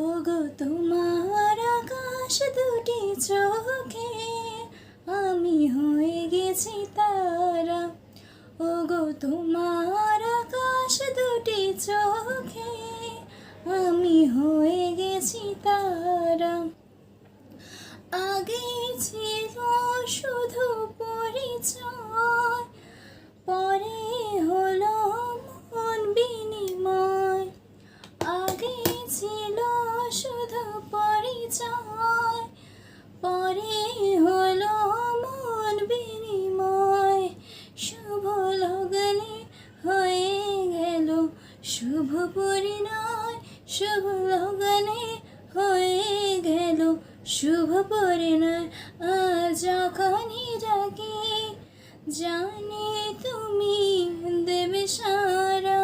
ওগো তোমার আকাশ দুটি চোখে আমি হয়ে গেছি তারা। ওগো তোমার আকাশ দুটি চোখে আমি হয়ে গেছি তারা। আগে ছিল শুধু পরিচয়, পরে হলো মন বিনিময়। আগে ছিল শুধু পরিচয়, পরে হলো মন বিনিময়। শুভ লগ্নে হয়ে গেল শুভ পরিণয়, শুভ লগ্নে হয়ে গেল শুভ পরিণয়। আজ যখনই ডাকি জানি তুমি দেবে সারা।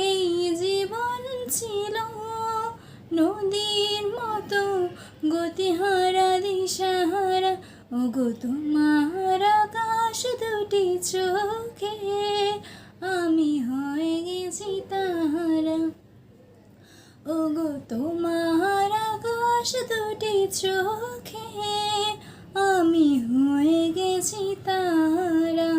এই জীবন ছিল নদীর মতো গতিহারা দিশাহারা। ওগো তোমার আকাশ দুটি চোখে আমি হয়ে গেছি তারা। ওগো তোমার আকাশ দুটি চোখে আমি হয়ে গেছি তারা।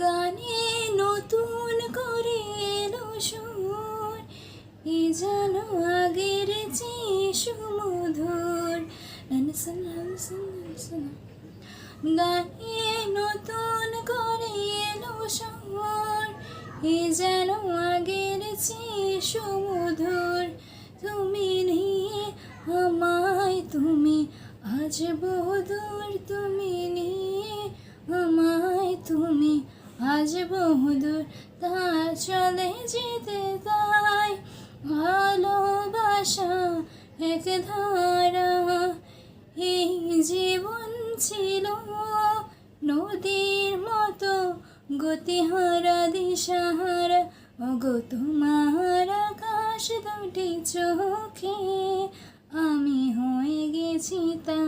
গানে নতুন করে এলো সুর, এ যেন আগের চেয়ে সুমধুর। গানে নতুন করে এলো সুর, এ যেন আগের চেয়ে সুমধুর। তুমি নিয়ে আমায়, তুমি আজ বহুদূর। তুমি নিয়ে আমায়, তুমি আজ বহুদূর। তা চলে যেতে তাই ভালোবাসা এক ধারা। এই জীবন ছিল নদীর মতো গতিহারা দিশাহারা। ওগো তোমার আকাশ দুটি চোখে আমি হয়ে গেছি তারা।